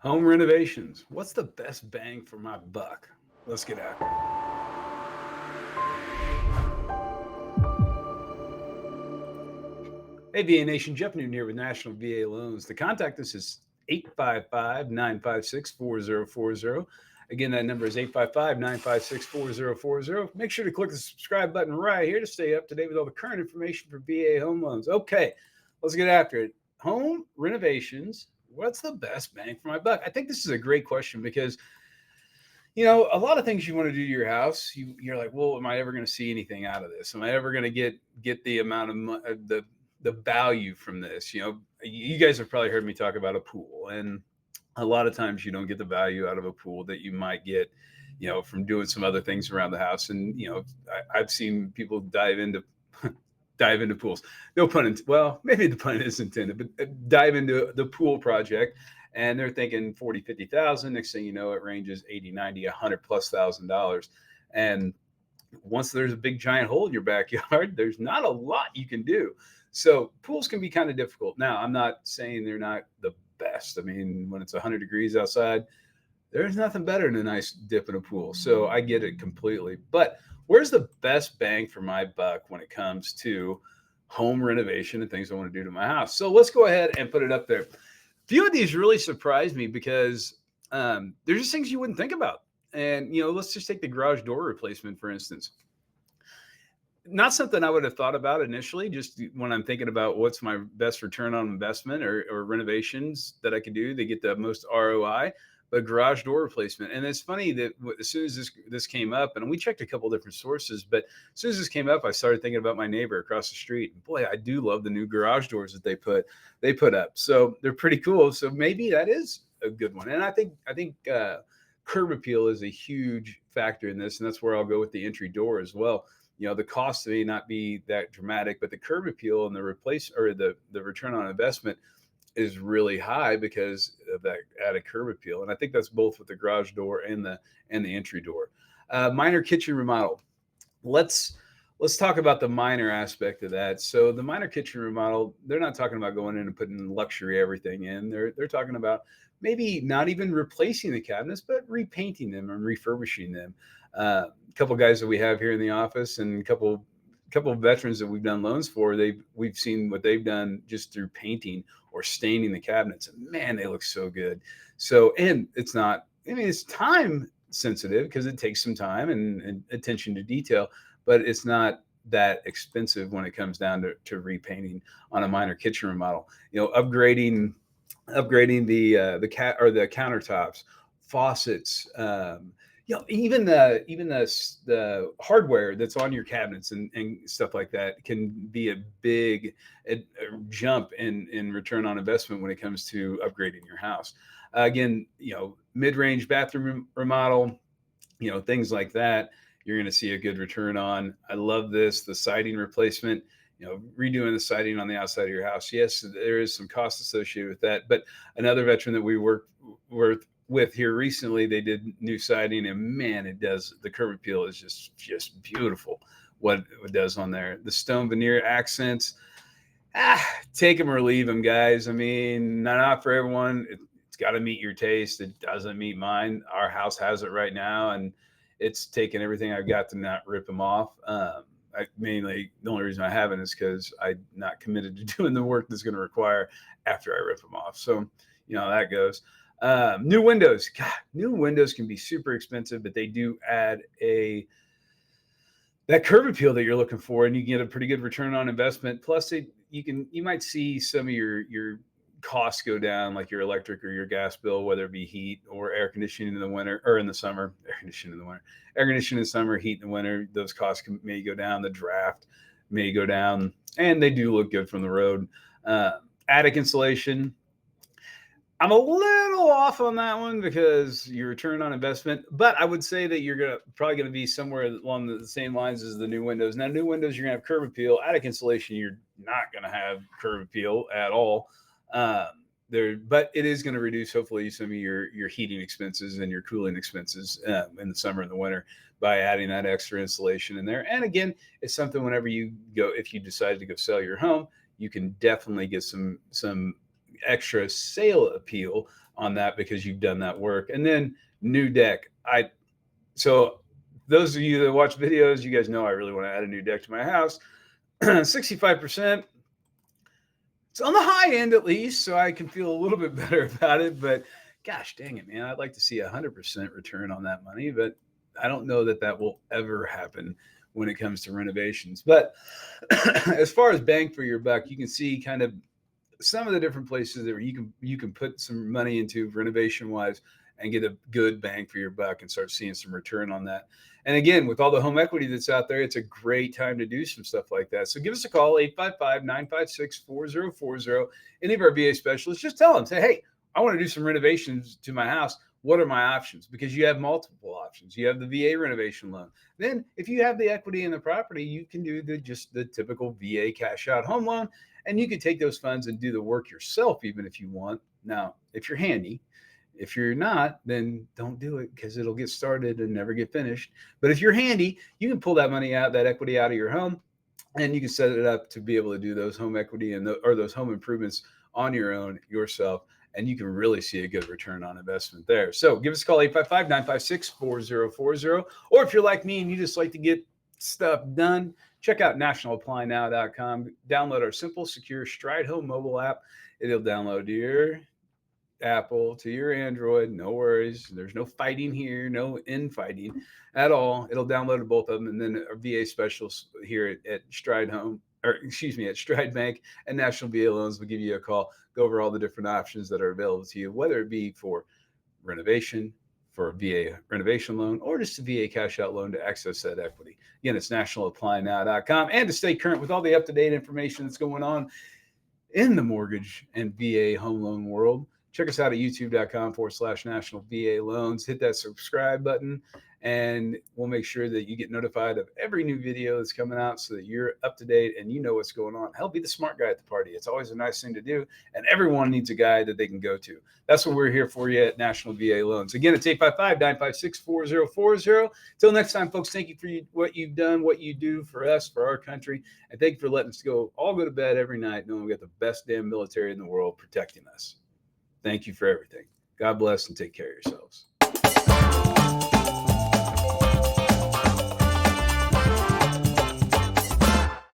Home renovations. What's the best bang for my buck? Let's get after it. Hey, VA Nation. Jeff Newton here with National VA Loans. The contact us is 855-956-4040. Again, that number is 855-956-4040. Make sure to click the subscribe button right here to stay up to date with all the current information for VA home loans. Okay, let's get after it. Home renovations. What's the best bang for my buck? I think this is a great question because a lot of things you want to do to your house, you're like, well, am I ever going to see anything out of this? Am I ever going to get the amount of the value from this? You guys have probably heard me talk about a pool, and a lot of times you don't get the value out of a pool that you might get, from doing some other things around the house. And I've seen people dive into pools. No pun intended. Well, maybe the pun is intended, but dive into the pool project and they're thinking 40, 50,000. Next thing you know, it ranges 80, 90, 100 plus $1,000. And once there's a big giant hole in your backyard, there's not a lot you can do. So pools can be kind of difficult. Now, I'm not saying they're not the best. I mean, when it's 100 degrees outside, there's nothing better than a nice dip in a pool. So I get it completely. But where's the best bang for my buck when it comes to home renovation and things I want to do to my house? So let's go ahead and put it up there. Few of these really surprised me because they're just things you wouldn't think about. And, let's just take the garage door replacement, for instance. Not something I would have thought about initially, just when I'm thinking about what's my best return on investment or renovations that I could do to get the most ROI, but garage door replacement. And it's funny that as soon as this came up, and we checked a couple different sources, but as soon as this came up, I started thinking about my neighbor across the street. And boy, I do love the new garage doors that they put up. So they're pretty cool. So maybe that is a good one. And I think curb appeal is a huge factor in this, and that's where I'll go with the entry door as well. The cost may not be that dramatic, but the curb appeal and the return on investment is really high because of that added curb appeal. And I think that's both with the garage door and the entry door. Minor kitchen remodel. Let's talk about the minor aspect of that. So the minor kitchen remodel, they're not talking about going in and putting luxury everything in. They're talking about maybe not even replacing the cabinets, but repainting them and refurbishing them. A couple guys that we have here in the office and a couple of veterans that we've done loans for, we've seen what they've done just through painting or staining the cabinets. And man, they look so good. So, and it's time sensitive because it takes some time and attention to detail, but it's not that expensive when it comes down to repainting on a minor kitchen remodel. Upgrading the cat or the countertops, faucets, even the hardware that's on your cabinets and stuff like that can be a big jump in return on investment when it comes to upgrading your house. Again, mid-range bathroom remodel, things like that, you're going to see a good return on. I love this, the siding replacement. Redoing the siding on the outside of your house. Yes, there is some cost associated with that. But another veteran that we worked with here recently, they did new siding, and man, the curb appeal is just beautiful. What it does on there, the stone veneer accents, take them or leave them, guys. I mean, not for everyone. It's got to meet your taste. It doesn't meet mine. Our house has it right now, and it's taken everything I've got to not rip them off. The only reason I haven't is because I'm not committed to doing the work that's going to require after I rip them off. So, that goes. New windows. God, new windows can be super expensive, but they do add that curb appeal that you're looking for, and you get a pretty good return on investment. Plus, you might see some of your costs go down, like your electric or your gas bill, whether it be heat or air conditioning in the winter or in the summer. Air conditioning in the winter, air conditioning in the summer, heat in the winter. Those costs may go down. The draft may go down, and they do look good from the road. Attic insulation. I'm a little off on that one because your return on investment, but I would say that you're probably going to be somewhere along the same lines as the new windows. Now, new windows, you're going to have curb appeal. Attic insulation, you're not going to have curb appeal at all. But it is going to reduce hopefully some of your heating expenses and your cooling expenses in the summer and the winter by adding that extra insulation in there. And again, it's something whenever if you decide to go sell your home, you can definitely get some extra sale appeal on that because you've done that work. And then new deck. So those of you that watch videos, you guys know I really want to add a new deck to my house. 65%. It's on the high end at least, so I can feel a little bit better about it. But gosh dang it, man, I'd like to see 100% return on that money, but I don't know that that will ever happen when it comes to renovations. But as far as bang for your buck, you can see kind of some of the different places that you can put some money into renovation wise and get a good bang for your buck and start seeing some return on that. And again, with all the home equity that's out there, it's a great time to do some stuff like that. So give us a call, 855-956-4040. Any of our VA specialists, just tell them, say, hey, I want to do some renovations to my house. What are my options? Because you have multiple options. You have the VA renovation loan. Then if you have the equity in the property, you can do just the typical VA cash out home loan. And you can take those funds and do the work yourself, even if you want. Now, if you're handy. If you're not, then don't do it because it'll get started and never get finished. But if you're handy, you can pull that money out, that equity out of your home, and you can set it up to be able to do those home equity or those home improvements on your own yourself. And you can really see a good return on investment there. So give us a call, 855-956-4040. Or if you're like me and you just like to get stuff done, check out nationalapplynow.com. Download our simple, secure Stride Home mobile app. It'll download to your Apple, to your Android. No worries. There's no fighting here, no infighting at all. It'll download to both of them. And then our VA specialists here at Stride Home, or excuse me, at Stride Bank and National VA Loans will give you a call, go over all the different options that are available to you, whether it be for renovation, for a VA renovation loan, or just a VA cash out loan to access that equity. Again, it's nationalapplynow.com. And to stay current with all the up-to-date information that's going on in the mortgage and VA home loan world, check us out at youtube.com/national VA loans. Hit that subscribe button, and we'll make sure that you get notified of every new video that's coming out so that you're up to date and you know what's going on. Help be the smart guy at the party. It's always a nice thing to do, and everyone needs a guy that they can go to. That's what we're here for you at National VA Loans. Again, it's 855-956-4040. Till next time, folks, thank you for what you've done, what you do for us, for our country, and thank you for letting us all go to bed every night knowing we got the best damn military in the world protecting us. Thank you for everything. God bless and take care of yourselves.